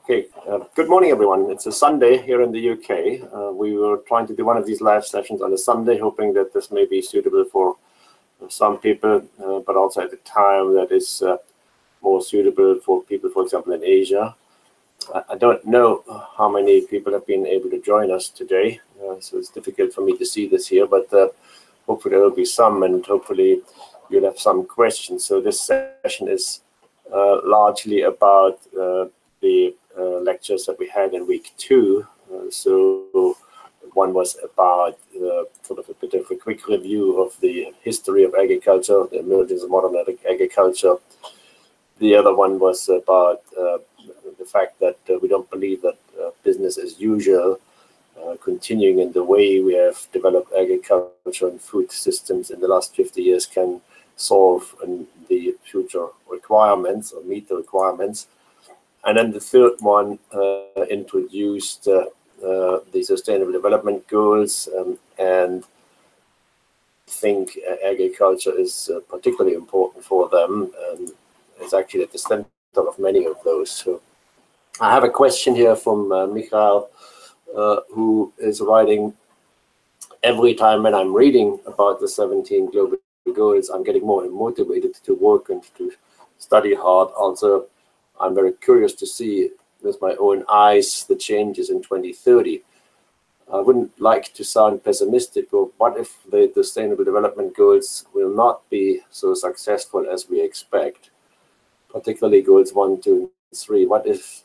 Okay, good morning, everyone. It's a Sunday here in the UK. We were trying to do one of these live sessions on a Sunday, hoping that this may be suitable for some people, but also at a time that is more suitable for people, for example, in Asia. I don't know how many people have been able to join us today, so it's difficult for me to see this here, but hopefully there will be some, and hopefully you'll have some questions. So this session is largely about the lectures that we had in week 2. So one was about sort of a bit of a quick review of the history of agriculture, the emergence of modern agriculture. The other one was about the fact that we don't believe that business as usual, continuing in the way we have developed agriculture and food systems in the last 50 years, can solve the future requirements or meet the requirements. And then the third one introduced the Sustainable Development Goals, and I think agriculture is particularly important for them, and it's actually at the center of many of those. So I have a question here from Michael, who is writing, every time when I'm reading about the 17 global goals, I'm getting more motivated to work and to study hard. Also, I'm very curious to see with my own eyes the changes in 2030. I wouldn't like to sound pessimistic, but what if the Sustainable Development Goals will not be so successful as we expect, particularly goals 1, 2, and 3? What if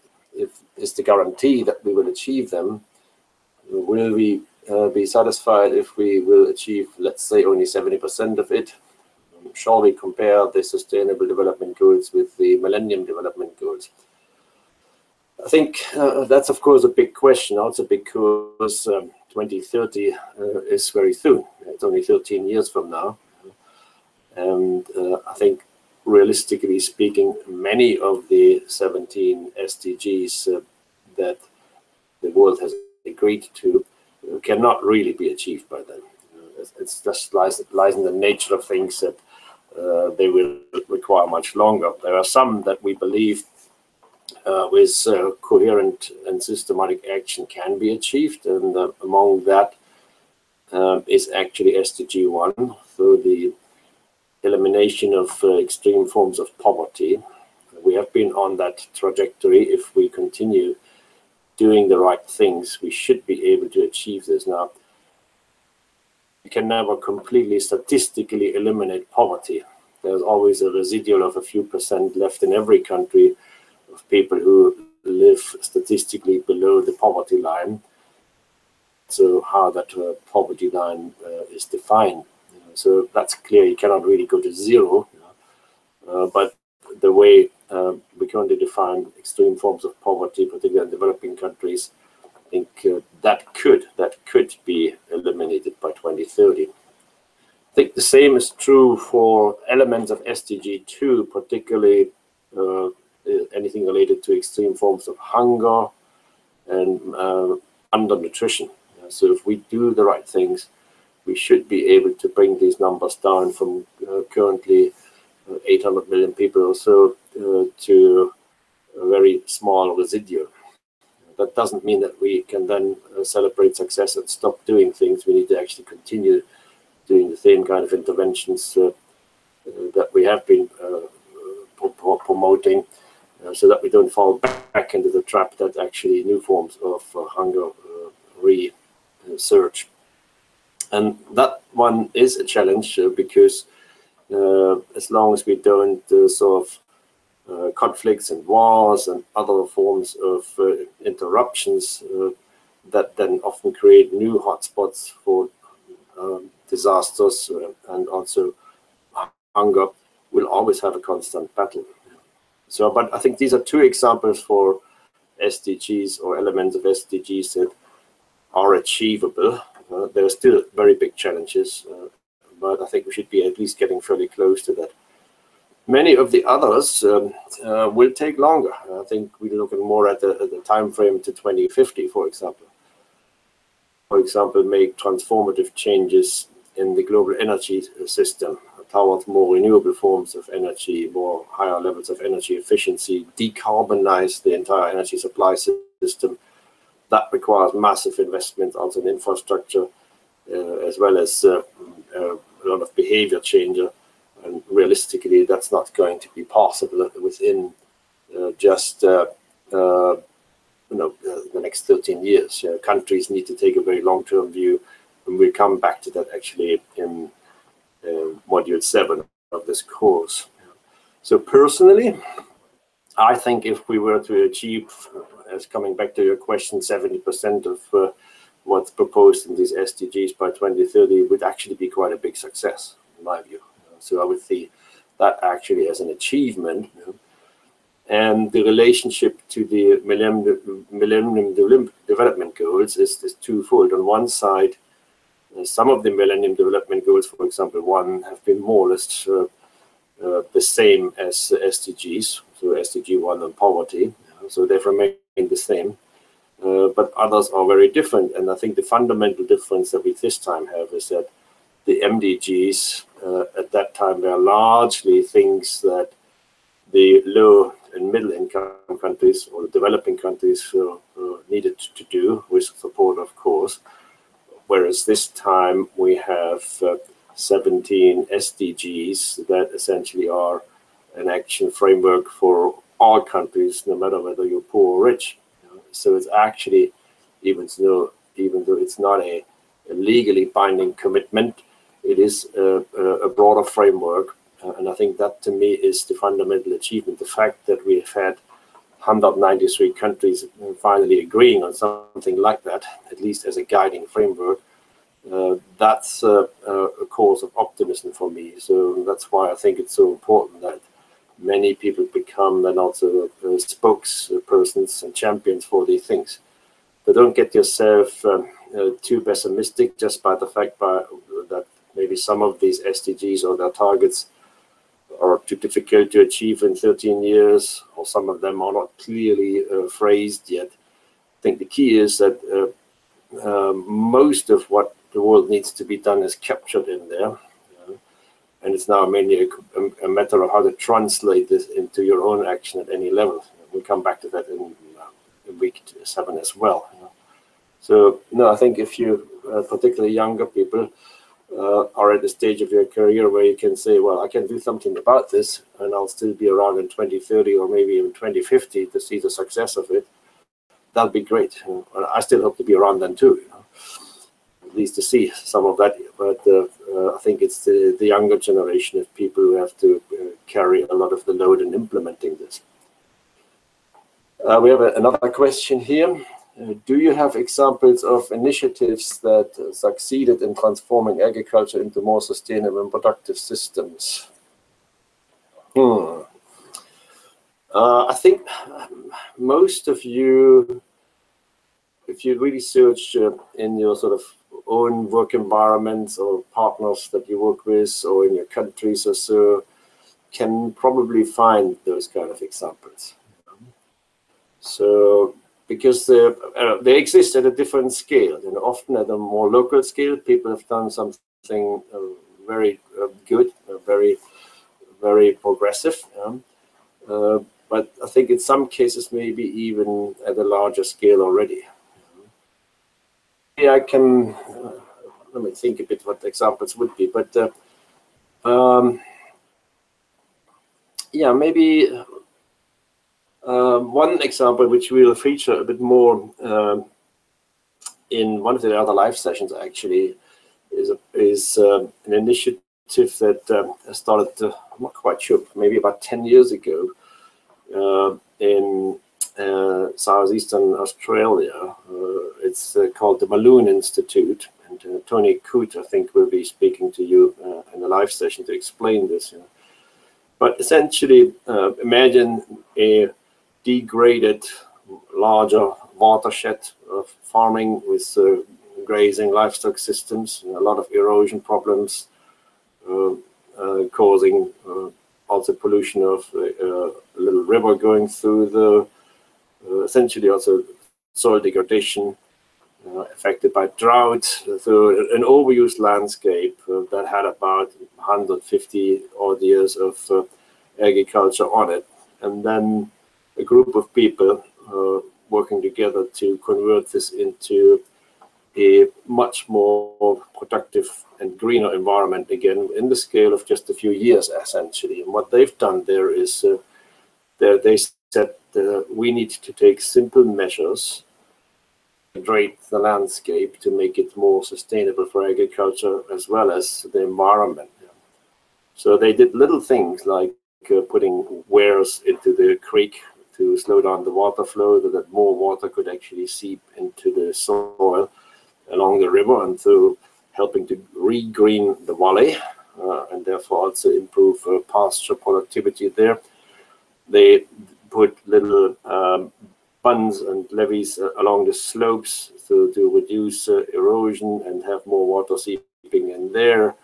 is the guarantee that we will achieve them? Will we be satisfied if we will achieve, let's say, only 70% of it? Shall we compare the Sustainable Development Goals with the Millennium Development Goals? I think that's, of course, a big question, also because 2030 is very soon. It's only 13 years from now. And I think, realistically speaking, many of the 17 SDGs that the world has agreed to cannot really be achieved by then. It's just lies in the nature of things that they will require much longer. There are some that we believe with coherent and systematic action can be achieved, and among that is actually SDG 1, so the elimination of extreme forms of poverty. We have been on that trajectory. If we continue doing the right things, we should be able to achieve this. Now, you can never completely statistically eliminate poverty. There's always a residual of a few percent left in every country of people who live statistically below the poverty line. So how that poverty line is defined. So that's clear, you cannot really go to zero. But the way we currently define extreme forms of poverty, particularly in developing countries, I think that could be eliminated by 2030. I think the same is true for elements of SDG 2, particularly anything related to extreme forms of hunger and undernutrition. So if we do the right things, we should be able to bring these numbers down from currently 800 million people or so to a very small residual. That doesn't mean that we can then celebrate success and stop doing things. We need to actually continue doing the same kind of interventions that we have been promoting, so that we don't fall back into the trap that actually new forms of hunger resurge. And that one is a challenge because as long as we don't solve conflicts and wars and other forms of interruptions that then often create new hotspots for disasters and also hunger, we'll always have a constant battle. So, but I think these are two examples for SDGs or elements of SDGs that are achievable. There are still very big challenges, but I think we should be at least getting fairly close to that. Many of the others will take longer. I think we're looking more at the time frame to 2050, for example. For example, make transformative changes in the global energy system, towards more renewable forms of energy, more higher levels of energy efficiency, decarbonize the entire energy supply system. That requires massive investment also in infrastructure, as well as a lot of behavior change. And realistically, that's not going to be possible within just the next 13 years. Countries need to take a very long-term view, and we'll come back to that actually in module 7 of this course. So personally, I think if we were to achieve, as coming back to your question, 70% of what's proposed in these SDGs by 2030 would actually be quite a big success, in my view. So I would see that actually as an achievement. And the relationship to the Millennium Development Goals is twofold. On one side, some of the Millennium Development Goals, for example, one have been more or less the same as SDGs, so SDG 1 on poverty, so they've remained the same. But others are very different, and I think the fundamental difference that we this time have is that the MDGs at that time were largely things that the low and middle income countries or the developing countries needed to do, with support, of course. Whereas this time we have 17 SDGs that essentially are an action framework for all countries, no matter whether you're poor or rich. So it's actually, even though it's not a legally binding commitment, it is a broader framework. And I think that, to me, is the fundamental achievement. The fact that we have had 193 countries finally agreeing on something like that, at least as a guiding framework, that's a cause of optimism for me. So that's why I think it's so important that many people become then also spokespersons and champions for these things. But don't get yourself too pessimistic just by the fact that maybe some of these SDGs or their targets are too difficult to achieve in 13 years, or some of them are not clearly phrased yet. I think the key is that most of what the world needs to be done is captured in there. And it's now mainly a matter of how to translate this into your own action at any level. We'll come back to that in week 7 as well. So, no, I think if you, particularly younger people, are at the stage of your career where you can say, well, I can do something about this, and I'll still be around in 2030 or maybe even 2050 to see the success of it, that'll be great. I still hope to be around then too, at least to see some of that. But I think it's the younger generation of people who have to carry a lot of the load in implementing this. We have another question here. Do you have examples of initiatives that succeeded in transforming agriculture into more sustainable and productive systems? I think most of you, if you really search in your sort of own work environments or partners that you work with or in your countries or so, can probably find those kind of examples. So, because they exist at a different scale. Often at a more local scale, people have done something very good, very, very progressive. But I think in some cases, maybe even at a larger scale already. I can, let me think a bit what the examples would be, but yeah, maybe one example which we'll feature a bit more in one of the other live sessions actually is an initiative that started, I'm not quite sure, maybe about 10 years ago in southeastern Australia. It's called the Balloon Institute, and Tony Coote, I think, will be speaking to you in the live session to explain this. But essentially, imagine a degraded, larger watershed of farming with grazing livestock systems, and a lot of erosion problems, causing also pollution of a little river going through the, essentially also soil degradation, affected by drought, through an overused landscape that had about 150 odd years of agriculture on it. And then a group of people working together to convert this into a much more productive and greener environment, again, in the scale of just a few years, essentially. And what they've done there is they said we need to take simple measures to hydrate the landscape to make it more sustainable for agriculture as well as the environment. So they did little things like putting weirs into the creek to slow down the water flow so that more water could actually seep into the soil along the river, and through helping to re-green the valley and therefore also improve pasture productivity there. They put little bunds and levees along the slopes to reduce erosion and have more water seeping in there.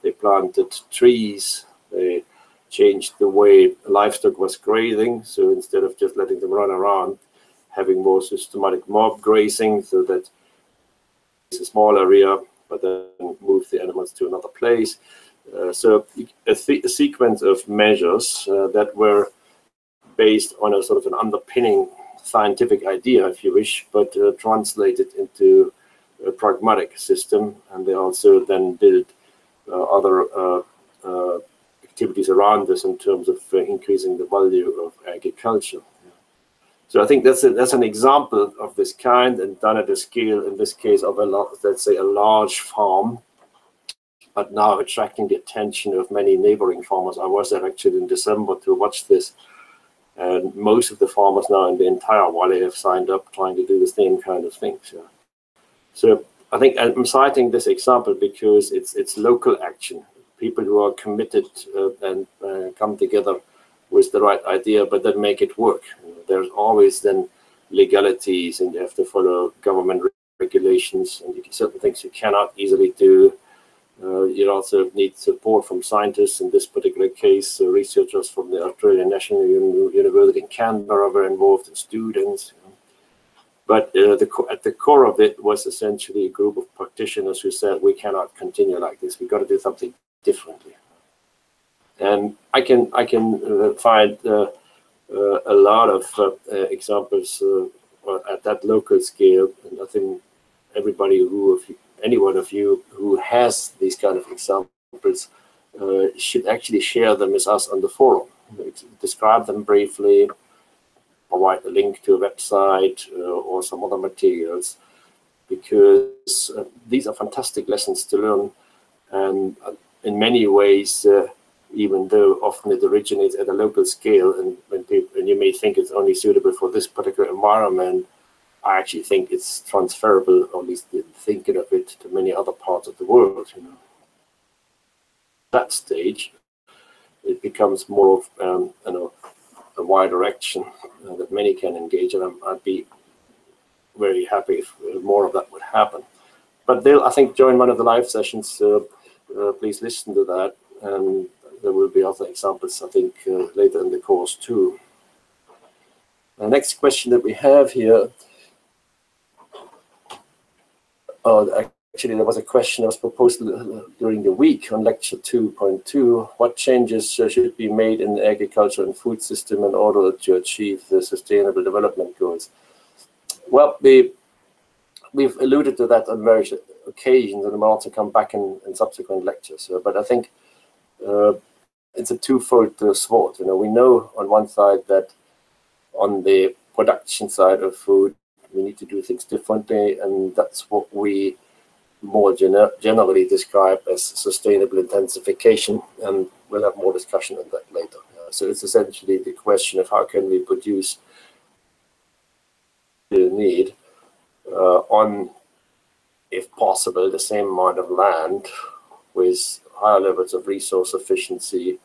They planted trees. They changed the way livestock was grazing. So instead of just letting them run around, having more systematic mob grazing so that it's a small area, but then move the animals to another place. So a sequence of measures that were based on a sort of an underpinning scientific idea, if you wish, but translated into a pragmatic system. And they also then built other activities around this in terms of increasing the value of agriculture. So I think that's an example of this kind, and done at a scale, in this case, of let's say a large farm, but now attracting the attention of many neighboring farmers. I was there actually in December to watch this, and most of the farmers now in the entire valley have signed up trying to do the same kind of things. So I think I'm citing this example because it's local action, people who are committed and come together with the right idea, but then make it work. There's always then legalities, and you have to follow government regulations, and certain things you cannot easily do. You also need support from scientists. In this particular case, researchers from the Australian National University in Canberra were involved, and students. But at the core of it was essentially a group of practitioners who said, we cannot continue like this. We've got to do something differently. And I can find a lot of examples at that local scale, and I think any one of you who has these kind of examples should actually share them with us on the forum. Describe them briefly, provide a link to a website or some other materials, because these are fantastic lessons to learn, and in many ways, even though often it originates at a local scale, and you may think it's only suitable for this particular environment, I actually think it's transferable, or at least thinking of it, to many other parts of the world. At that stage, it becomes more of a wider action that many can engage in. I'd be very happy if more of that would happen. But they'll, I think, join one of the live sessions. Please listen to that, and there will be other examples, I think, later in the course too. The next question that we have here, actually there was a question that was proposed during the week on lecture 2.2. What changes should be made in the agriculture and food system in order to achieve the sustainable development goals? Well, we've alluded to that on various occasions, and we'll also come back in subsequent lectures. But I think it's a twofold sword. We know on one side that on the production side of food, we need to do things differently, and that's what we more generally describe as sustainable intensification, and we'll have more discussion on that later. So it's essentially the question of how can we produce the need on, if possible, the same amount of land with higher levels of resource efficiency,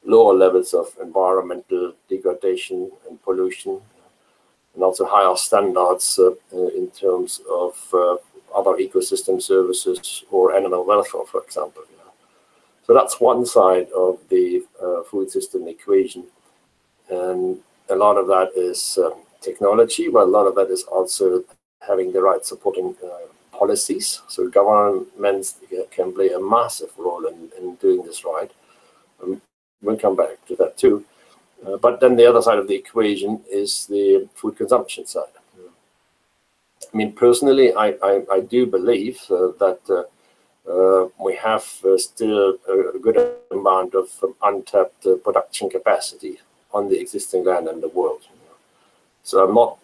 lower levels of environmental degradation and pollution, and also higher standards in terms of other ecosystem services or animal welfare, for example. So that's one side of the food system equation. And a lot of that is technology, but a lot of that is also having the right supporting policies. So governments can play a massive role in doing this right. We'll come back to that too. But then the other side of the equation is the food consumption side. I mean, personally, I do believe that we have still a good amount of untapped production capacity on the existing land in the world. So I'm not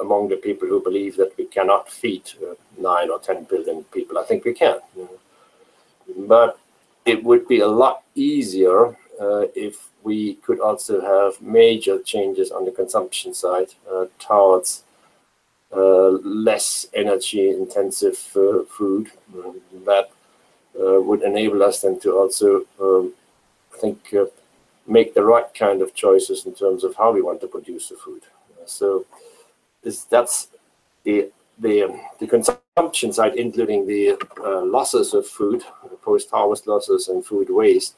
among the people who believe that we cannot feed 9 or 10 billion people. I think we can. But it would be a lot easier if we could also have major changes on the consumption side towards less energy intensive food that would enable us then to also I think make the right kind of choices in terms of how we want to produce the food. So that's the consumption side, including the losses of food, post-harvest losses and food waste,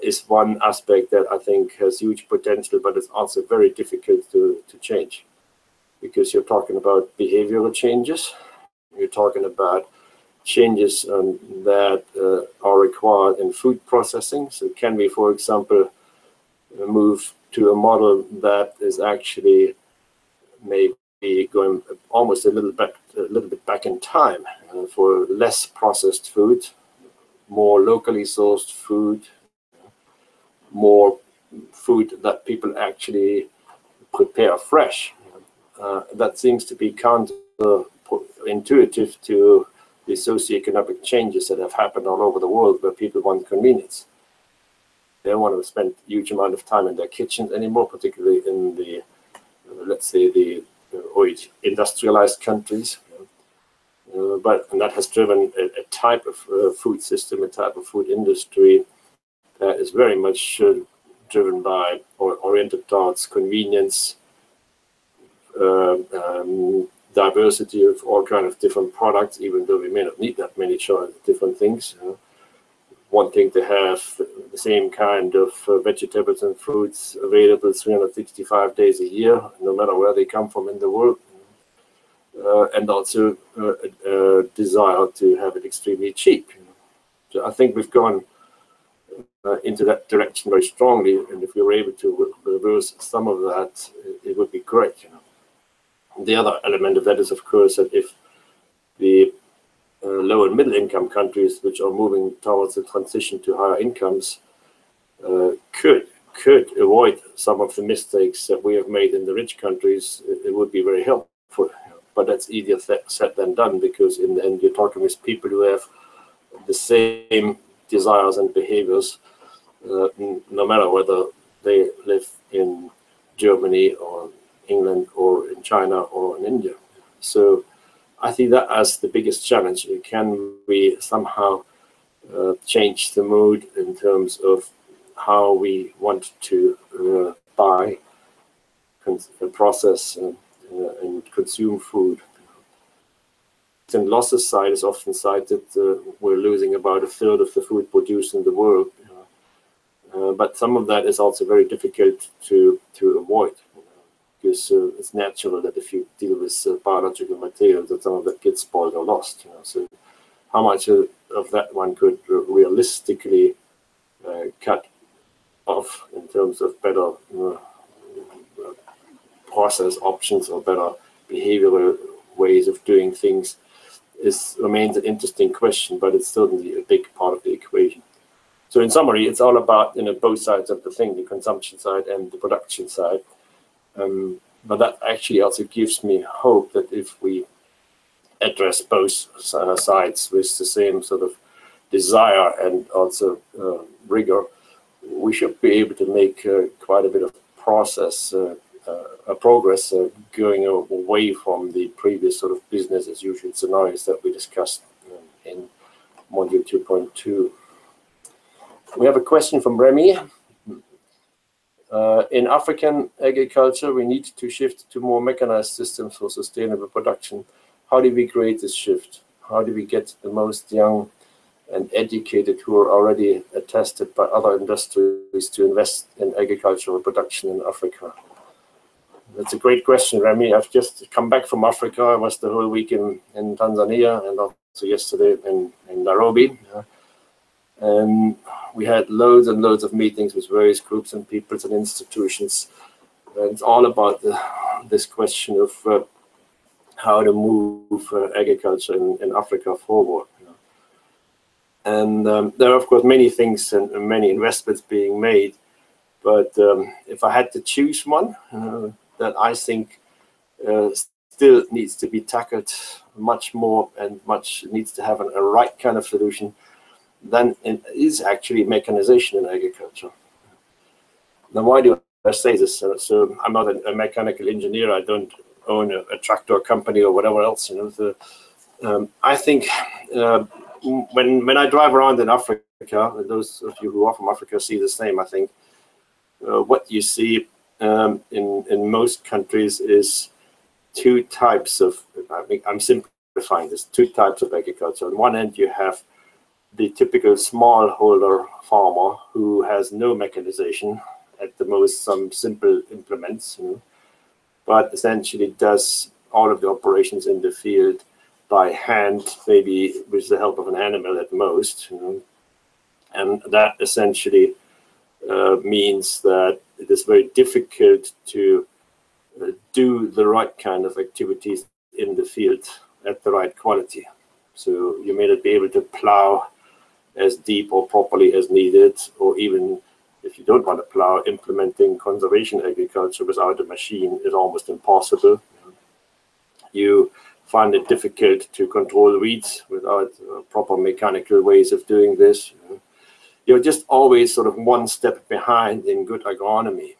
is one aspect that I think has huge potential, but it's also very difficult to change, because you're talking about behavioral changes, you're talking about changes that are required in food processing. So can we, for example, move to a model that is actually maybe going almost a little bit back in time for less processed food, more locally sourced food, more food that people actually prepare fresh. That seems to be counterintuitive to the socioeconomic changes that have happened all over the world, where people want convenience. They don't want to spend a huge amount of time in their kitchens anymore, particularly in the, let's say, the industrialized countries. And that has driven a type of food system, a type of food industry that is very much driven by or oriented towards convenience, diversity of all kinds of different products, even though we may not need that many different things. Wanting to have the same kind of vegetables and fruits available 365 days a year, no matter where they come from in the world. And also a desire to have it extremely cheap. So I think we've gone into that direction very strongly, and if we were able to reverse some of that, it would be great. The other element of that is, of course, that if the low and middle income countries, which are moving towards the transition to higher incomes, could avoid some of the mistakes that we have made in the rich countries, it would be very helpful. But that's easier said than done, because in the end you're talking with people who have the same desires and behaviors, no matter whether they live in Germany or England or in China or in India. So I see that as the biggest challenge. Can we somehow change the mood in terms of how we want to buy, process, and consume food? And losses side is often cited. We're losing about a third of the food produced in the world, but some of that is also very difficult to avoid, because it's natural that if you deal with biological material, that some of that gets spoiled or lost. So how much of that one could realistically cut off in terms of better process options or better behavioral ways of doing things remains an interesting question, but it's certainly a big part of the equation. So in summary, it's all about both sides of the thing, the consumption side and the production side. But that actually also gives me hope that if we address both sides with the same sort of desire and also rigor, we should be able to make quite a bit of progress going away from the previous sort of business as usual scenarios that we discussed in module 2.2. We have a question from Remy. In African agriculture, we need to shift to more mechanized systems for sustainable production. How do we create this shift? How do we get the most young and educated who are already attested by other industries to invest in agricultural production in Africa? That's a great question, Remy. I've just come back from Africa. I was the whole week in Tanzania and also yesterday in Nairobi. And we had loads and loads of meetings with various groups and peoples and institutions. And it's all about this question of how to move agriculture in Africa forward. And there are, of course, many things and many investments being made. But if I had to choose one that I think still needs to be tackled much more and needs to have a right kind of solution, then it is actually mechanization in agriculture. Now, why do I say this? So I'm not a mechanical engineer. I don't own a tractor company or whatever else. I think when I drive around in Africa, those of you who are from Africa see the same. I think what you see in most countries is two types of. I'm simplifying this. Two types of agriculture. On one end, you have the typical smallholder farmer who has no mechanization, at the most some simple implements, but essentially does all of the operations in the field by hand, maybe with the help of an animal at most. And that essentially means that it is very difficult to do the right kind of activities in the field at the right quality. So you may not be able to plow as deep or properly as needed, or even if you don't want to plow, implementing conservation agriculture without a machine is almost impossible. You find it difficult to control weeds without proper mechanical ways of doing this. You're just always sort of one step behind in good agronomy.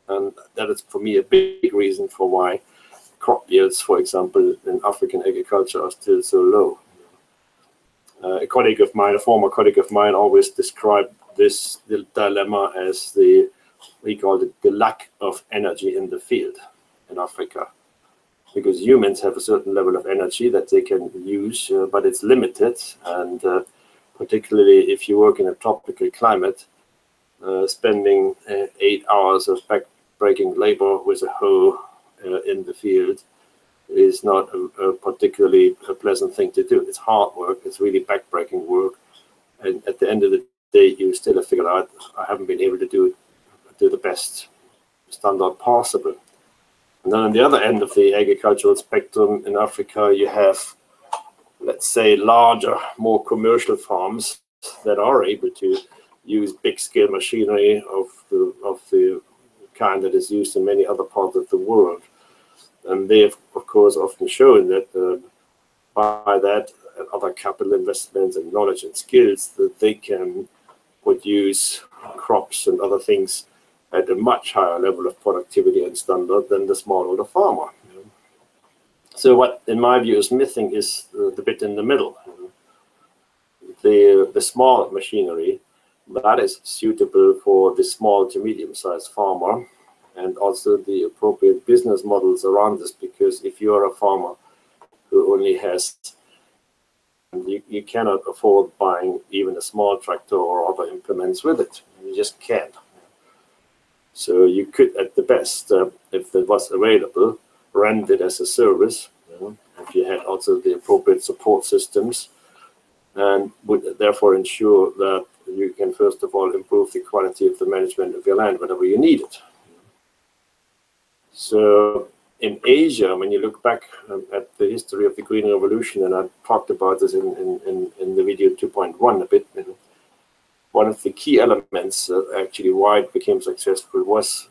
And that is, for me, a big reason for why crop yields, for example, in African agriculture are still so low. A colleague of mine, a former colleague of mine, always described this dilemma as he called it the lack of energy in the field in Africa. Because humans have a certain level of energy that they can use, but it's limited. And particularly if you work in a tropical climate, spending 8 hours of back-breaking labor with a hoe in the field is not a particularly pleasant thing to do. It's hard work. It's really back-breaking work. And at the end of the day, you still have figured out, I haven't been able to do the best standard possible. And then on the other end of the agricultural spectrum in Africa, you have, let's say, larger, more commercial farms that are able to use big-scale machinery of the kind that is used in many other parts of the world. And they have, of course, often shown that by that and other capital investments and knowledge and skills that they can produce crops and other things at a much higher level of productivity and standard than the smallholder farmer. So what, in my view, is missing is the bit in the middle. The small machinery that is suitable for the small to medium-sized farmer, and also the appropriate business models around this, because if you're a farmer who only has, you cannot afford buying even a small tractor or other implements with it. You just can't. So you could, at the best, if it was available, rent it as a service, if you had also the appropriate support systems, and would therefore ensure that you can, first of all, improve the quality of the management of your land whenever you need it. So in Asia, when you look back at the history of the Green Revolution, and I talked about this in the video 2.1 a bit, one of the key elements actually why it became successful was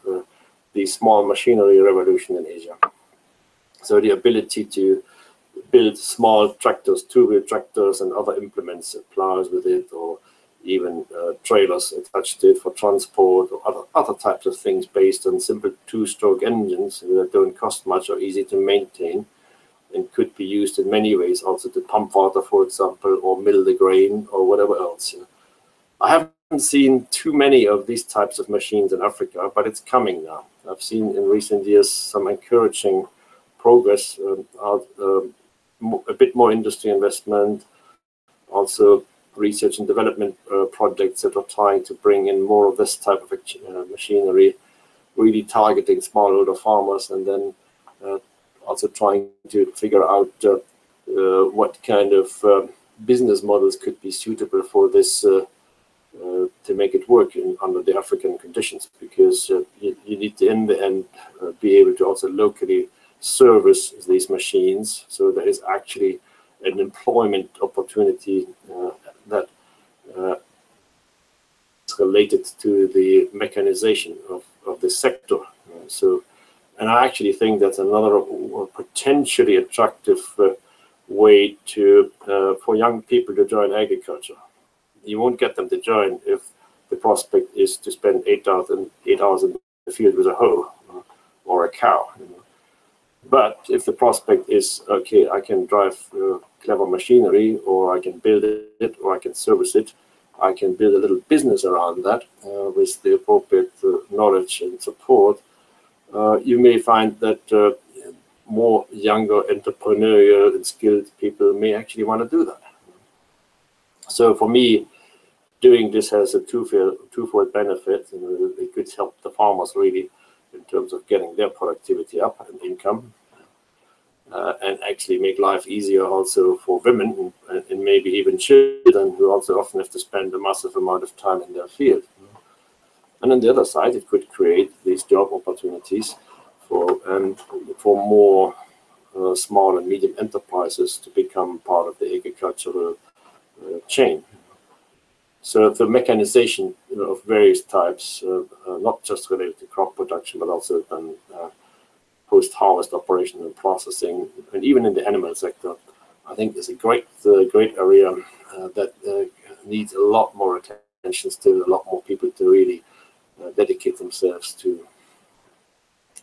the small machinery revolution in Asia. So the ability to build small tractors, two-wheel tractors and other implements, plows with it, or even trailers attached to it for transport, or other types of things based on simple two-stroke engines that don't cost much or easy to maintain, and could be used in many ways also to pump water, for example, or mill the grain or whatever else. I haven't seen too many of these types of machines in Africa, but it's coming now. I've seen in recent years some encouraging progress, a bit more industry investment, also research and development projects that are trying to bring in more of this type of machinery. really targeting smallholder farmers, and then also trying to figure out what kind of business models could be suitable for this to make it work under the African conditions, because you need to in the end be able to also locally service these machines, so there is actually an employment opportunity that is related to the mechanization of the sector. And I actually think that's another potentially attractive way to for young people to join agriculture. You won't get them to join if the prospect is to spend 8 hours in the field with a hoe or a cow. But if the prospect is, okay, I can drive clever machinery, or I can build it, or I can service it, I can build a little business around that with the appropriate knowledge and support, you may find that more younger entrepreneurial and skilled people may actually want to do that. So for me, doing this has a twofold benefit. It could help the farmers really in terms of getting their productivity up and income, and actually make life easier also for women and maybe even children, who also often have to spend a massive amount of time in their field. And on the other side, it could create these job opportunities for more small and medium enterprises to become part of the agricultural chain. So the mechanization of various types, not just related to crop production, but also then post-harvest operation and processing, and even in the animal sector, I think is a great area that needs a lot more attention still, a lot more people to really dedicate themselves to.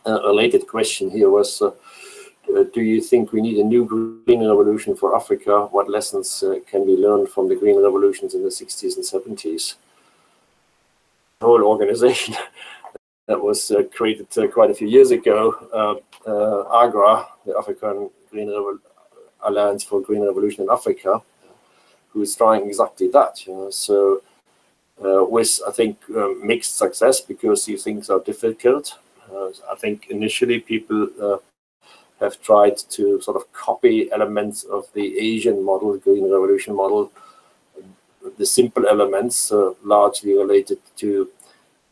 A related question here was, do you think we need a new green revolution for Africa? What lessons can be learned from the green revolutions in the 60s and 70s? The whole organization that was created quite a few years ago, AGRA, the African Alliance for Green Revolution in Africa, who is trying exactly that. So with, I think, mixed success, because these things are difficult. I think initially people have tried to sort of copy elements of the Asian model, Green Revolution model, the simple elements largely related to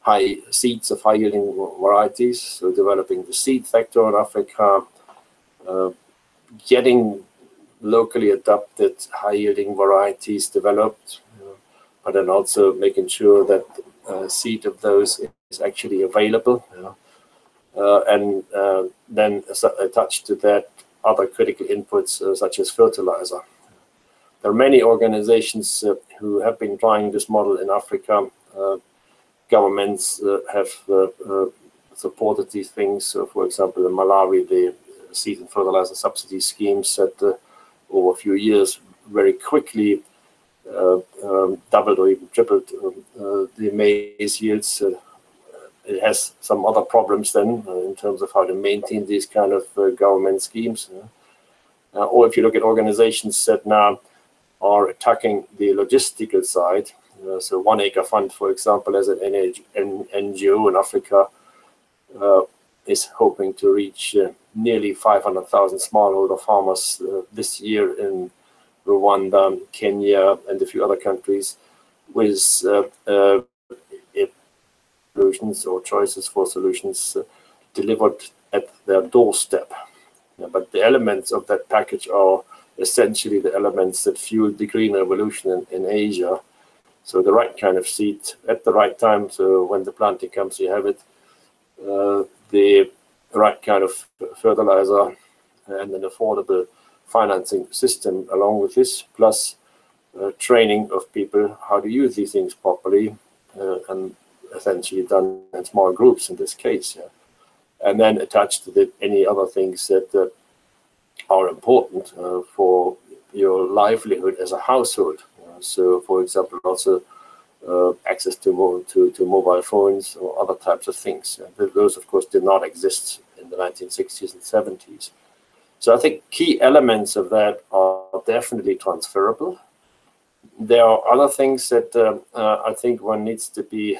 high seeds of high-yielding varieties, so developing the seed sector in Africa, getting locally adapted high-yielding varieties developed, but then also making sure that seed of those is actually available. And then attached to that other critical inputs such as fertilizer. There are many organizations who have been trying this model in Africa. Governments have supported these things. So for example, in Malawi, the seed and fertilizer subsidy schemes that over a few years very quickly doubled or even tripled the maize yields. It has some other problems then in terms of how to maintain these kind of government schemes. Or if you look at organizations that now are attacking the logistical side, so 1 Acre Fund, for example, as an NGO in Africa, is hoping to reach nearly 500,000 smallholder farmers this year in Rwanda, Kenya, and a few other countries, with solutions or choices for solutions delivered at their doorstep. But the elements of that package are essentially the elements that fueled the green revolution in Asia. So the right kind of seed at the right time, so when the planting comes, you have it. The right kind of fertilizer and an affordable financing system along with this, plus training of people how to use these things properly, and essentially done in small groups in this case. And then attached to any other things that are important for your livelihood as a household. So, for example, also access to mobile phones or other types of things. Those, of course, did not exist in the 1960s and 70s. So I think key elements of that are definitely transferable. There are other things that I think one needs to be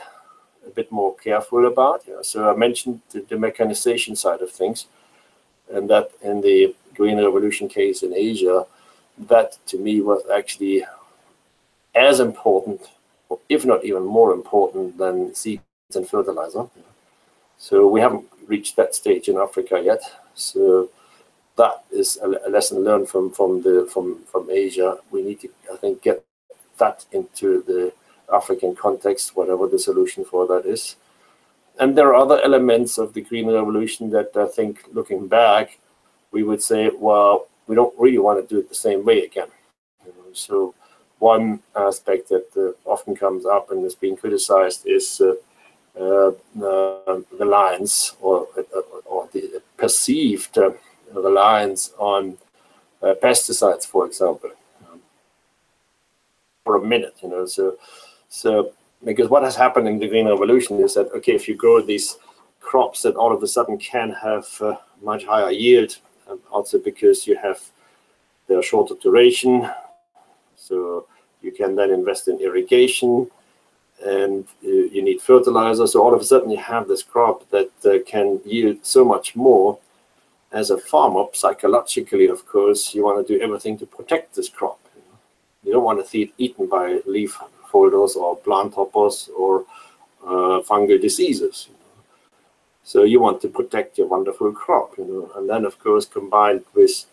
a bit more careful about. So I mentioned the mechanization side of things, and that in the Green Revolution case in Asia, that to me was actually as important, or if not even more important, than seeds and fertilizer. So we haven't reached that stage in Africa yet. So that is a lesson learned from Asia. We need to, I think, get that into the African context, whatever the solution for that is. And there are other elements of the Green Revolution that I think, looking back, we would say, well, we don't really want to do it the same way again. So one aspect that often comes up and is being criticized is the reliance or the perceived reliance on pesticides, for example, for a minute. So because what has happened in the Green Revolution is that, okay, if you grow these crops that all of a sudden can have much higher yield, also because they're shorter duration, so you can then invest in irrigation, and you need fertilizer. So all of a sudden you have this crop that can yield so much more. As a farmer, psychologically, of course, you want to do everything to protect this crop. You don't want to see it eaten by leaf folders or plant hoppers or fungal diseases. So you want to protect your wonderful crop, and then, of course, combined with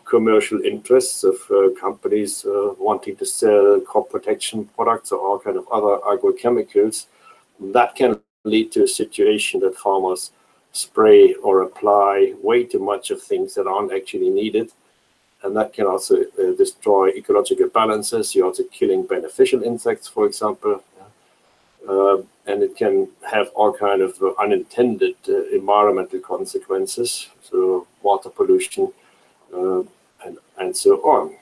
commercial interests of companies wanting to sell crop protection products or all kind of other agrochemicals, that can lead to a situation that farmers spray or apply way too much of things that aren't actually needed. And that can also destroy ecological balances. You're also killing beneficial insects, for example. And it can have all kind of unintended environmental consequences, so water pollution and so on.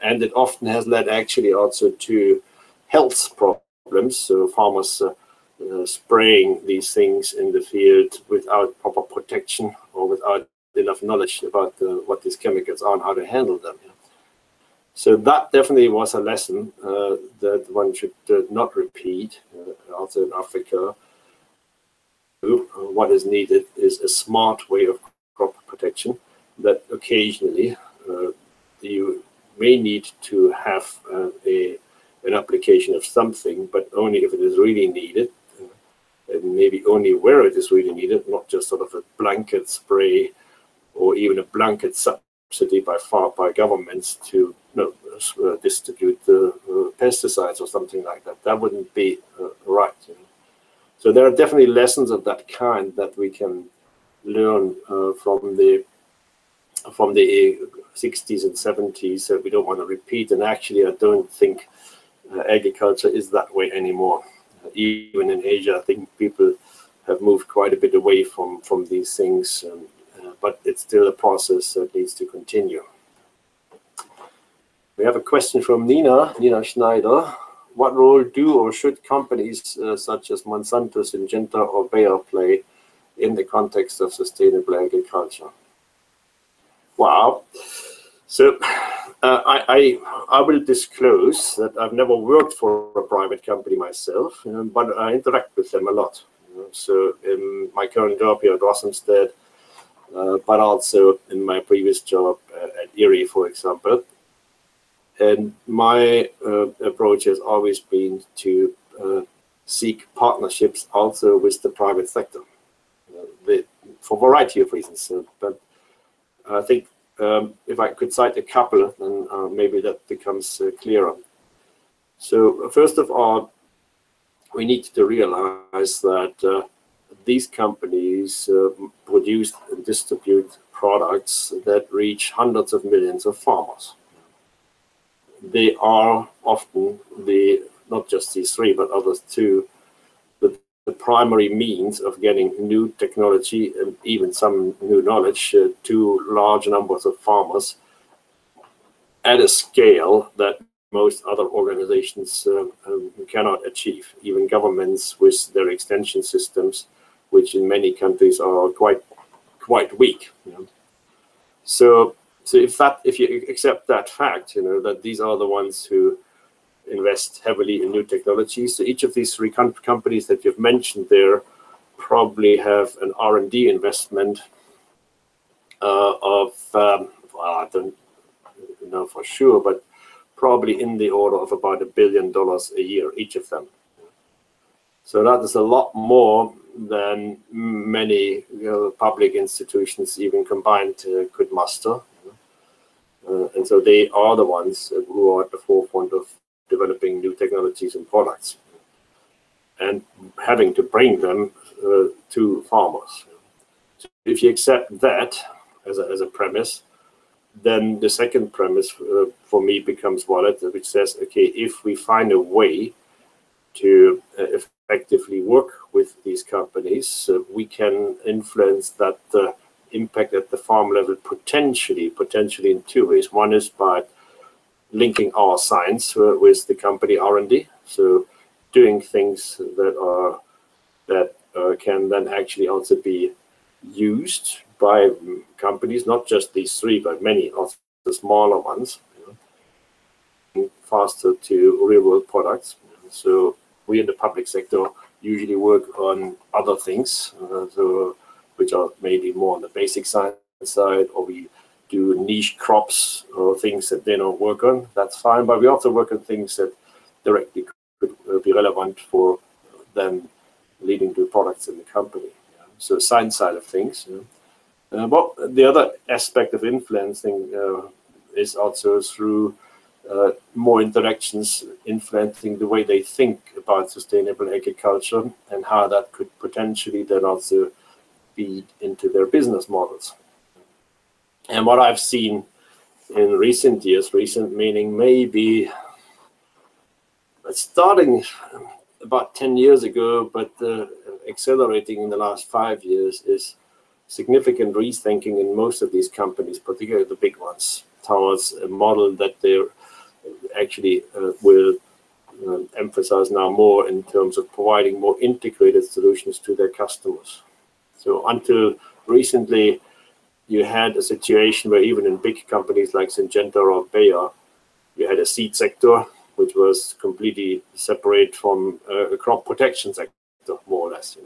And it often has led actually also to health problems. So farmers spraying these things in the field without proper protection or without enough knowledge about what these chemicals are and how to handle them. So that definitely was a lesson that one should not repeat also in Africa. What is needed is a smart way of crop protection, that occasionally you may need to have an application of something, but only if it is really needed, and maybe only where it is really needed, not just sort of a blanket spray or even a blanket subsidy by governments to distribute pesticides or something like that. That wouldn't be right. So there are definitely lessons of that kind that we can learn from the 60s and 70s that we don't want to repeat. And actually, I don't think agriculture is that way anymore. Even in Asia, I think people have moved quite a bit away from these things, but it's still a process that needs to continue. We have a question from Nina Schneider. What role do or should companies such as Monsanto, Syngenta, or Bayer play in the context of sustainable agriculture? Wow. So I will disclose that I've never worked for a private company myself, but I interact with them a lot. So in my current job here at Rossenstedt, but also in my previous job at Erie, for example. And my approach has always been to seek partnerships also with the private sector, for a variety of reasons. But I think if I could cite a couple, then maybe that becomes clearer. So first of all, we need to realize that these companies produce and distribute products that reach hundreds of millions of farmers. They are often not just these three, but others too, the primary means of getting new technology and even some new knowledge to large numbers of farmers at a scale that most other organizations cannot achieve, even governments with their extension systems, which in many countries are quite weak. So if you accept that fact, that these are the ones who invest heavily in new technologies. So each of these three companies that you've mentioned there probably have an R&D investment of, well, I don't know for sure, but probably in the order of about $1 billion a year, each of them. So that is a lot more than many public institutions even combined could muster. And so they are the ones who are at the forefront of developing new technologies and products and having to bring them to farmers. So if you accept that as a premise, then the second premise for me becomes valid, which says, okay, if we find a way to effectively work with these companies, we can influence that impact at the farm level potentially in two ways. One is by linking our science with the company R&D, so doing things that can then actually also be used by companies, not just these three, but many of the smaller ones, faster to real-world products. So we in the public sector usually work on other things, which are maybe more on the basic science side, or we do niche crops or things that they don't work on. That's fine, but we also work on things that directly could be relevant for them leading to products in the company. So science side of things. But the other aspect of influencing is also through more interactions, influencing the way they think about sustainable agriculture and how that could potentially then also feed into their business models. And what I've seen in recent years, recent meaning maybe starting about 10 years ago, but accelerating in the last 5 years, is significant rethinking in most of these companies, particularly the big ones, towards a model that they actually will emphasize now more in terms of providing more integrated solutions to their customers. So until recently, you had a situation where even in big companies like Syngenta or Bayer, you had a seed sector which was completely separate from a crop protection sector, more or less.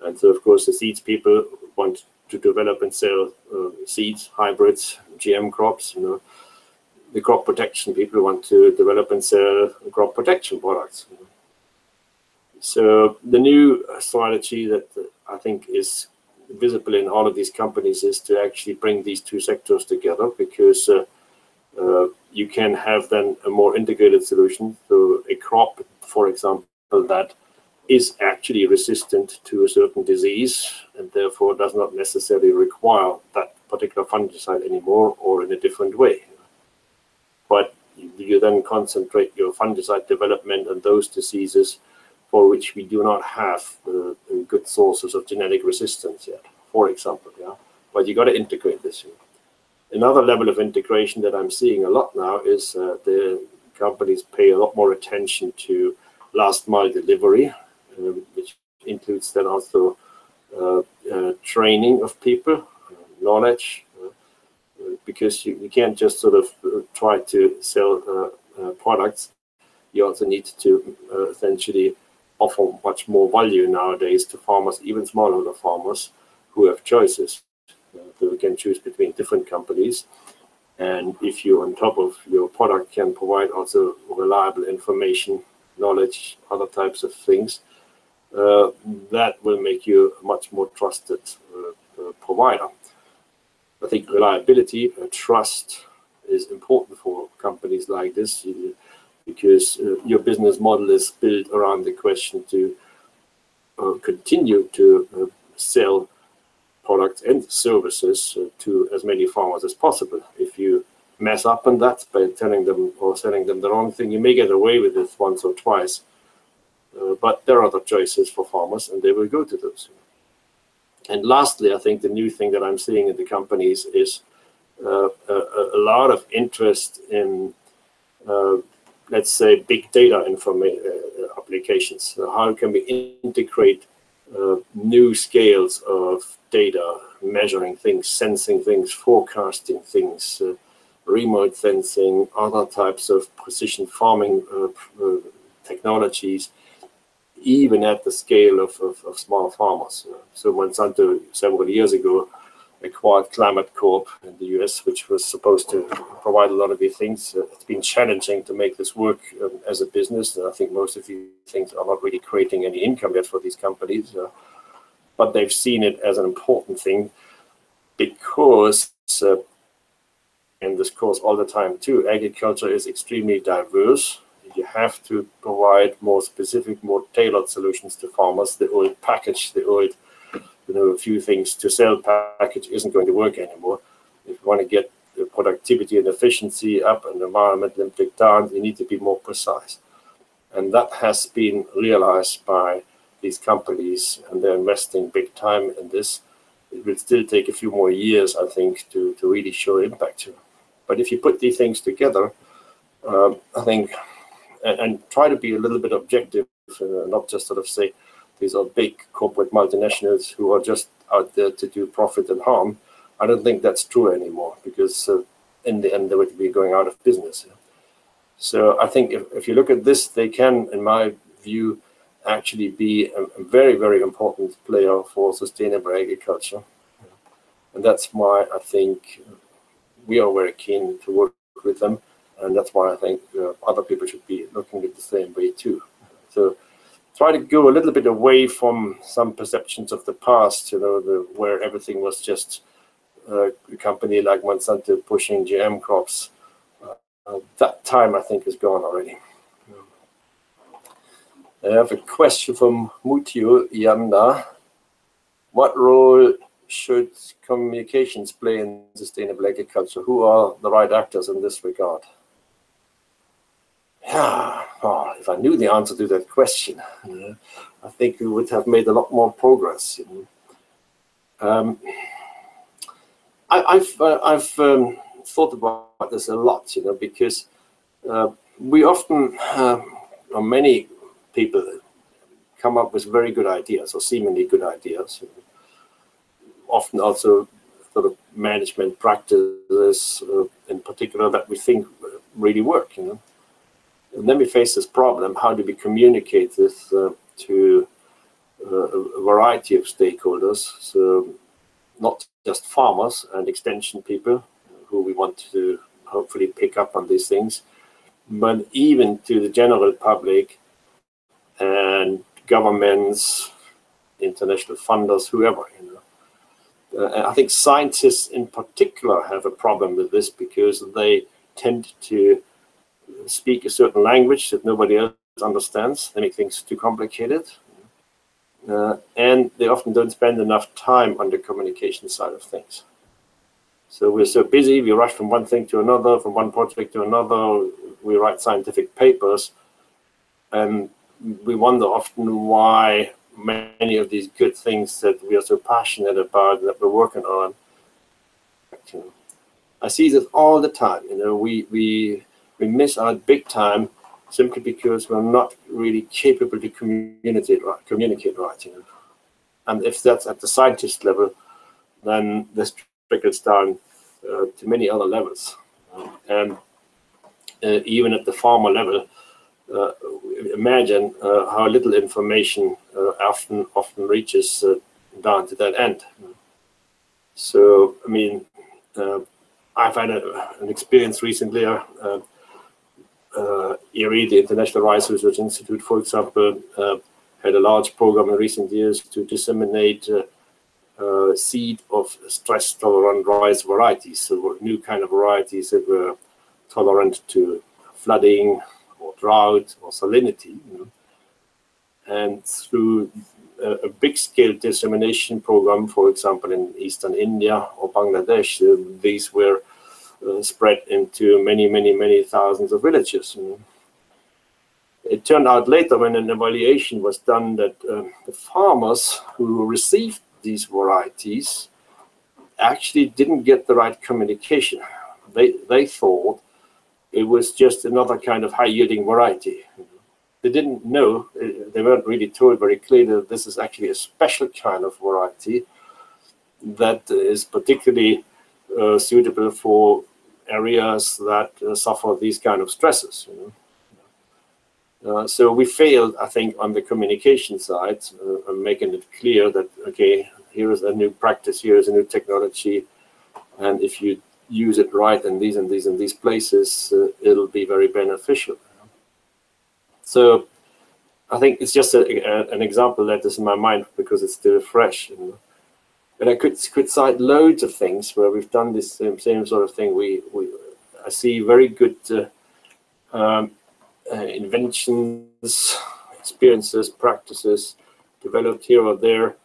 And so, of course, the seeds people want to develop and sell seeds, hybrids, GM crops. The crop protection people want to develop and sell crop protection products. So the new strategy that I think is visible in all of these companies is to actually bring these two sectors together, because you can have then a more integrated solution. So a crop, for example, that is actually resistant to a certain disease and therefore does not necessarily require that particular fungicide anymore, or in a different way. But you then concentrate your fungicide development on those diseases for which we do not have good sources of genetic resistance yet, for example. But you got to integrate this. Another level of integration that I'm seeing a lot now is the companies pay a lot more attention to last mile delivery, which includes then also training of people, knowledge, because you can't just sort of try to sell products. You also need to essentially offer much more value nowadays to farmers, even smallholder farmers, who have choices. So we can choose between different companies. And if you, on top of your product, can provide also reliable information, knowledge, other types of things, that will make you a much more trusted provider. I think reliability, trust is important for companies like this, because your business model is built around the question to continue to sell products and services to as many farmers as possible. If you mess up on that by telling them or selling them the wrong thing, you may get away with it once or twice, but there are other choices for farmers and they will go to those. And lastly, I think the new thing that I'm seeing in the companies is a lot of interest in, let's say, big data applications. So how can we integrate new scales of data, measuring things, sensing things, forecasting things, remote sensing, other types of precision farming technologies, even at the scale of small farmers. So Monsanto several years ago acquired Climate Corp in the US, which was supposed to provide a lot of these things. It's been challenging to make this work as a business. I think most of these things are not really creating any income yet for these companies, but they've seen it as an important thing because, and this course all the time too, agriculture is extremely diverse. You have to provide more specific, more tailored solutions to farmers. The old package, the old a few things to sell package isn't going to work anymore. If you want to get the productivity and efficiency up and environmental impact down, you need to be more precise. And that has been realized by these companies, and they're investing big time in this. It will still take a few more years, I think, to really show impact. But if you put these things together, I think, and try to be a little bit objective, not just sort of say, these are big corporate multinationals who are just out there to do profit and harm. I don't think that's true anymore, because in the end they would be going out of business. So I think if you look at this, they can, in my view, actually be a very, very important player for sustainable agriculture. And that's why I think we are very keen to work with them. And that's why I think other people should be looking at the same way too. So try to go a little bit away from some perceptions of the past, where everything was just a company like Monsanto pushing GM crops. That time, I think, is gone already. I have a question from Mutio Yanda. What role should communications play in sustainable agriculture? Who are the right actors in this regard? Yeah, if I knew the answer to that question, I think we would have made a lot more progress. I've thought about this a lot, because we often, or many people, come up with very good ideas or seemingly good ideas. Often also sort of management practices, in particular, that we think really work. And then we face this problem: how do we communicate this to a variety of stakeholders? So not just farmers and extension people who we want to hopefully pick up on these things, but even to the general public and governments, international funders, whoever. And I think scientists in particular have a problem with this, because they tend to speak a certain language that nobody else understands. They make things too complicated. And they often don't spend enough time on the communication side of things. So we're so busy, we rush from one thing to another, from one project to another, we write scientific papers, and we wonder often why many of these good things that we are so passionate about, that we're working on, I see this all the time. We miss out big time simply because we're not really capable to communicate right. And if that's at the scientist level, then this trickles down to many other levels. And even at the farmer level, imagine how little information often reaches down to that end. So, I mean, I've had an experience recently. ERI, the International Rice Research Institute, for example, had a large program in recent years to disseminate seed of stress-tolerant rice varieties, so new kind of varieties that were tolerant to flooding or drought or salinity. And through a big-scale dissemination program, for example, in eastern India or Bangladesh, these were spread into many thousands of villages. It turned out later, when an evaluation was done, that the farmers who received these varieties actually didn't get the right communication. They thought it was just another kind of high-yielding variety. They didn't know, they weren't really told very clearly that this is actually a special kind of variety that is particularly suitable for areas that suffer these kind of stresses. So we failed, I think, on the communication side, making it clear that, okay, here is a new practice, here is a new technology, and if you use it right in these and these places, it'll be very beneficial. So I think it's just an example that is in my mind because it's still fresh. But I could cite loads of things where we've done this same sort of thing. I see very good inventions, experiences, practices developed here or there,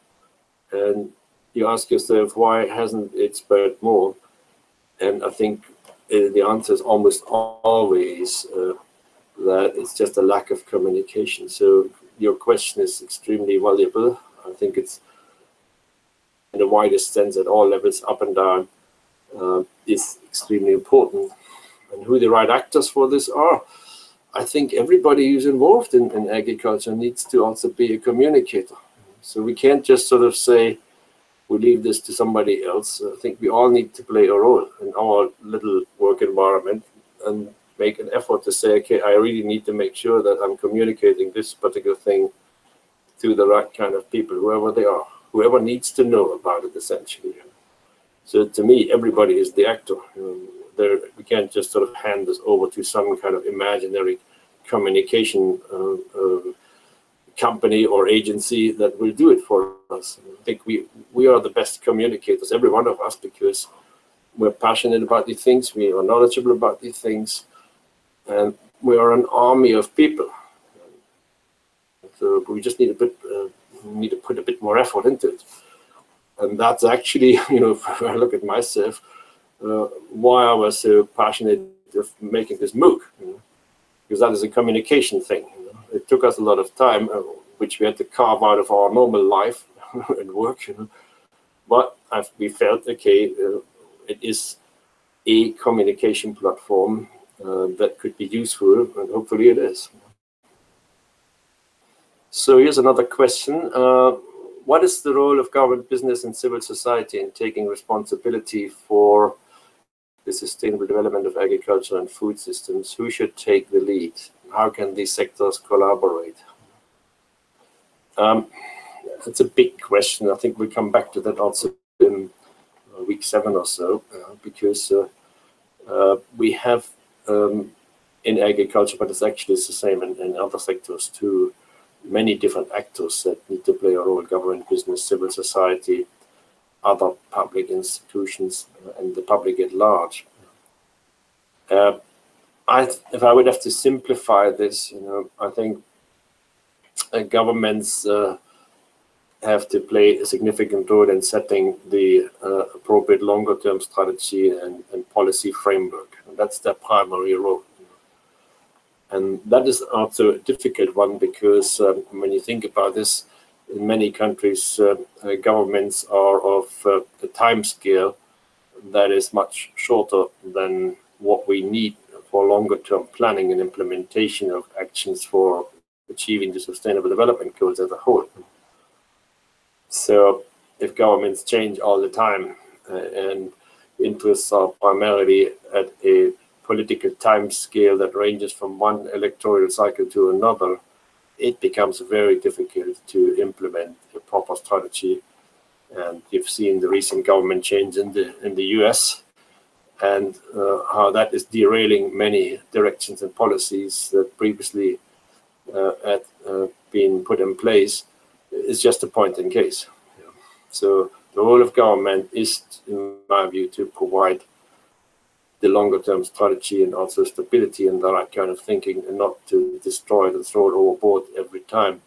and you ask yourself, why hasn't it spread more? And I think the answer is almost always that it's just a lack of communication. So your question is extremely valuable. I think it's in the widest sense at all levels, up and down, is extremely important. And who the right actors for this are, I think everybody who's involved in agriculture needs to also be a communicator. So we can't just sort of say, we leave this to somebody else. I think we all need to play a role in our little work environment and make an effort to say, okay, I really need to make sure that I'm communicating this particular thing to the right kind of people, whoever they are, whoever needs to know about it, essentially. So to me, everybody is the actor. We can't just sort of hand this over to some kind of imaginary communication company or agency that will do it for us. I think we are the best communicators, every one of us, because we're passionate about these things, we are knowledgeable about these things, and we are an army of people. So we just need to put a bit more effort into it. And that's actually, if I look at myself, why I was so passionate of making this MOOC, because that is a communication thing. It took us a lot of time, which we had to carve out of our normal life and work. But we felt, okay, it is a communication platform that could be useful, and hopefully it is. So here's another question. What is the role of government, business, and civil society in taking responsibility for the sustainable development of agriculture and food systems? Who should take the lead? How can these sectors collaborate? It's a big question. I think we'll come back to that also in week 7 or so, because we have in agriculture, but it's actually the same in other sectors too, many different actors that need to play a role: government, business, civil society, other public institutions, and the public at large. If I would have to simplify this, I think governments have to play a significant role in setting the appropriate longer-term strategy and policy framework. And that's their primary role. And that is also a difficult one because when you think about this, in many countries, governments are of a time scale that is much shorter than what we need for longer-term planning and implementation of actions for achieving the Sustainable Development Goals as a whole. So if governments change all the time and interests are primarily at a political time scale that ranges from one electoral cycle to another, it becomes very difficult to implement a proper strategy. And you've seen the recent government change in the US and how that is derailing many directions and policies that previously had been put in place. Is just a point in case. So the role of government is, in my view, to provide the longer-term strategy and also stability and the right kind of thinking, and not to destroy it and throw it overboard every time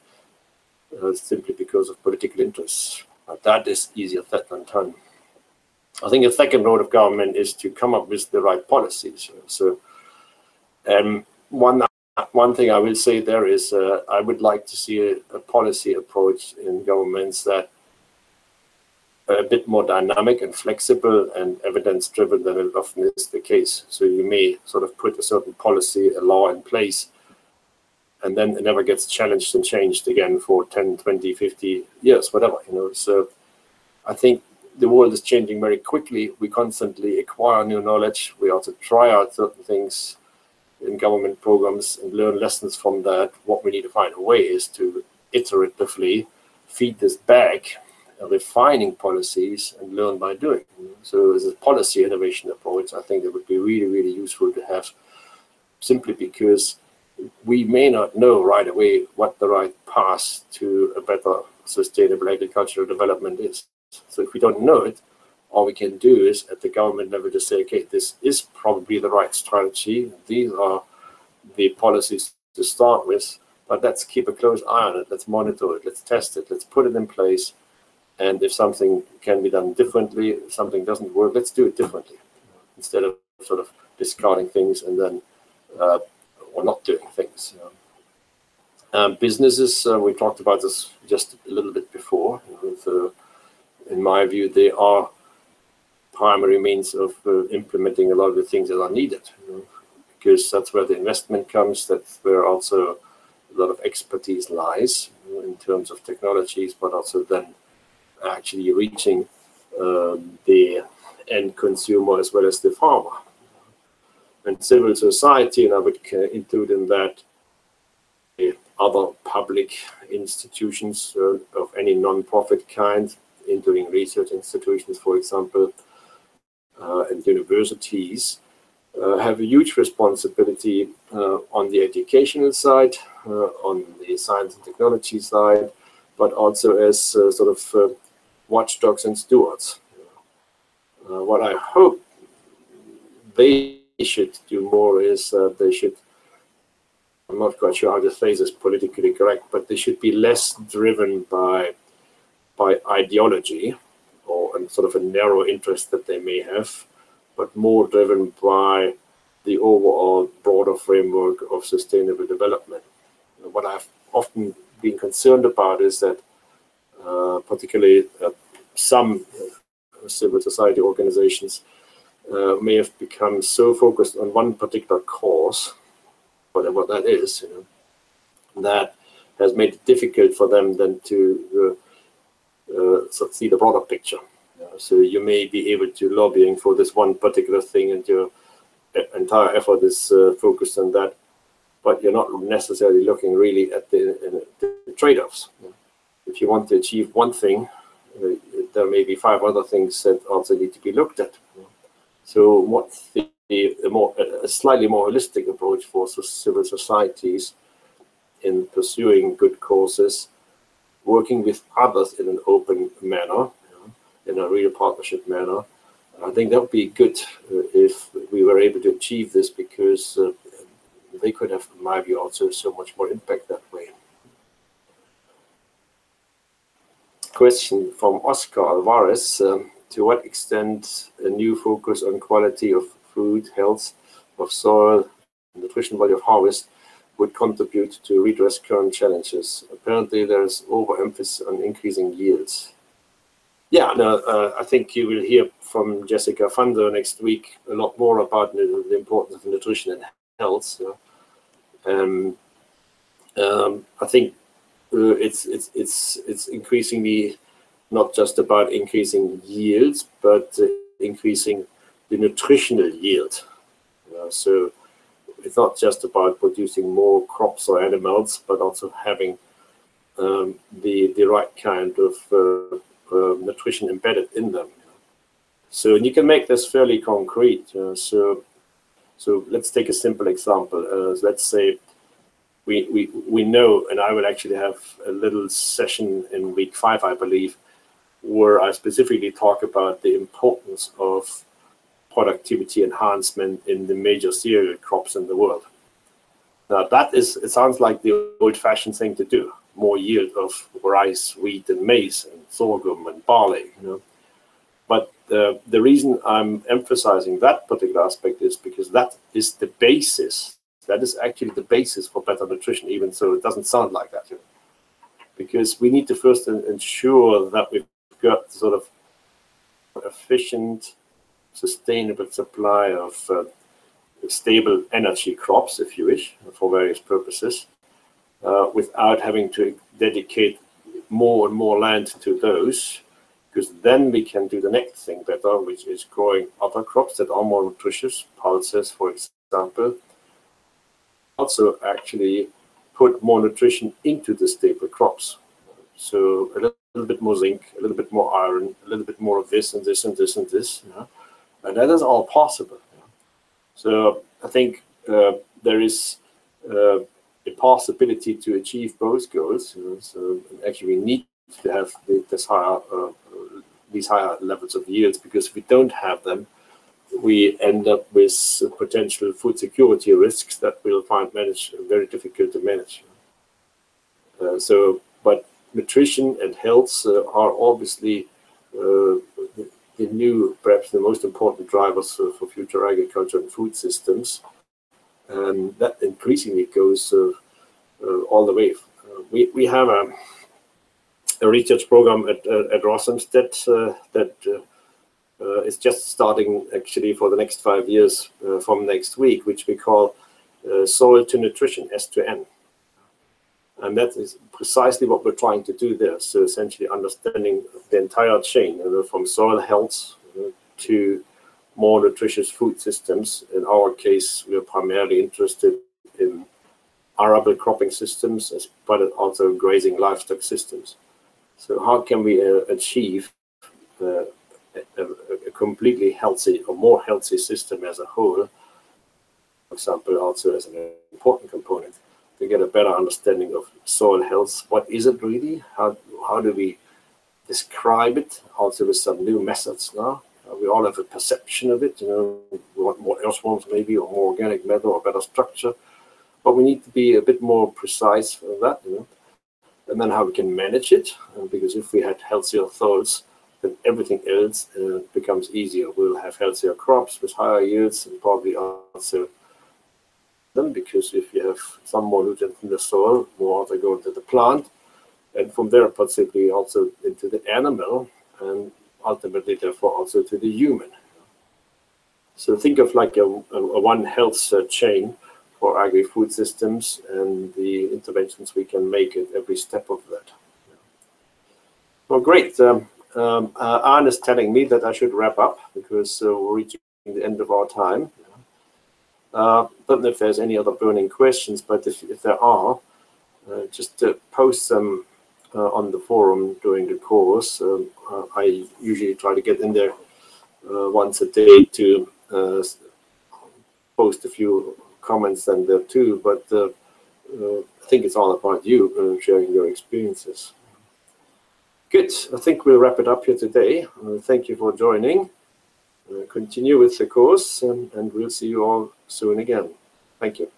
simply because of political interests. But that is easier said than done. I think the second role of government is to come up with the right policies. So one thing I will say there is I would like to see a policy approach in governments that are a bit more dynamic and flexible and evidence-driven than it often is the case. So you may sort of put a certain policy, a law in place, and then it never gets challenged and changed again for 10, 20, 50 years, whatever. So I think the world is changing very quickly. We constantly acquire new knowledge. We also try out certain things in government programs and learn lessons from that. What we need to find a way is to iteratively feed this back, refining policies and learn by doing. So as a policy innovation approach, I think it would be really, really useful to have, simply because we may not know right away what the right path to a better sustainable agricultural development is. So if we don't know it, all we can do is at the government level to say, okay, this is probably the right strategy. These are the policies to start with, but let's keep a close eye on it. Let's monitor it. Let's test it. Let's put it in place. And if something can be done differently, if something doesn't work, let's do it differently instead of sort of discarding things and then or not doing things. Businesses, we talked about this just a little bit before. In my view, they are primary means of implementing a lot of the things that are needed, because that's where the investment comes. That's where also a lot of expertise lies in terms of technologies, but also then actually reaching the end consumer as well as the farmer. And civil society, and I would include in that other public institutions of any non-profit kind, including research institutions, for example, and universities, have a huge responsibility on the educational side, on the science and technology side, but also as sort of watchdogs and stewards. What I hope they should do more is they should, I'm not quite sure how to phrase this politically correct, but they should be less driven by ideology or sort of a narrow interest that they may have, but more driven by the overall broader framework of sustainable development. What I've often been concerned about is that particularly some civil society organizations may have become so focused on one particular cause, whatever that is, that has made it difficult for them then to see the broader picture. So you may be able to lobbying for this one particular thing and your entire effort is focused on that, but you're not necessarily looking really at the trade-offs. If you want to achieve one thing, there may be 5 other things that also need to be looked at. So what's a slightly more holistic approach for civil societies in pursuing good causes, working with others in an open manner, in a real partnership manner. I think that would be good if we were able to achieve this, because they could have, in my view, also so much more impact that way. Question from Oscar Alvarez. To what extent a new focus on quality of food, health of soil, nutrition value of harvest would contribute to redress current challenges? Apparently, there is overemphasis on increasing yields. Yeah, no, I think you will hear from Jessica Funder next week a lot more about the importance of nutrition and health. I think it's increasingly not just about increasing yields, but increasing the nutritional yield. So it's not just about producing more crops or animals, but also having the right kind of nutrition embedded in them. So you can make this fairly concrete. So let's take a simple example. Let's say we know, and I will actually have a little session in week 5, I believe, where I specifically talk about the importance of productivity enhancement in the major cereal crops in the world. Now that is, it sounds like the old-fashioned thing to do, more yield of rice, wheat, and maize, and sorghum, and barley, But the reason I'm emphasizing that particular aspect is because that is the basis. That is actually the basis for better nutrition, even so it doesn't sound like that. Because we need to first ensure that we've got sort of efficient, sustainable supply of stable energy crops, if you wish, for various purposes, without having to dedicate more and more land to those, because then we can do the next thing better, which is growing other crops that are more nutritious, pulses, for example. Also actually put more nutrition into the staple crops. So a little bit more zinc, a little bit more iron, a little bit more of this and this and this and this. And that is all possible. So I think there is a possibility to achieve both goals. So actually we need to have these higher levels of yields, because if we don't have them, we end up with potential food security risks that we'll find very difficult to manage. But nutrition and health are obviously perhaps the most important drivers for future agriculture and food systems, and that increasingly goes all the way. We have a research program at Rosenstedt that is just starting actually for the next 5 years from next week, which we call soil to nutrition, S2N. And that is precisely what we're trying to do there. So essentially understanding the entire chain, from soil health to more nutritious food systems. In our case, we are primarily interested in arable cropping systems, but also grazing livestock systems. So how can we achieve a completely healthy or more healthy system as a whole, for example, also as an important component, to get a better understanding of soil health. What is it really? How do we describe it? Also with some new methods now. We all have a perception of it, we want more earthworms maybe, or more organic matter, or better structure. But we need to be a bit more precise for that, And then how we can manage it, because if we had healthier soils, then everything else becomes easier. We'll have healthier crops with higher yields, and probably also them, because if you have some more nutrients in the soil, more they go into the plant, and from there possibly also into the animal, and ultimately therefore also to the human. So think of like a one health chain for agri-food systems and the interventions we can make at every step of that. Well, great. Arne is telling me that I should wrap up, because we're reaching the end of our time. Don't know if there's any other burning questions, but if there are, just post them on the forum during the course. I usually try to get in there once a day to post a few comments and there too, but I think it's all about you sharing your experiences. Good. I think we'll wrap it up here today. Thank you for joining. Continue with the course, and we'll see you all soon again. Thank you.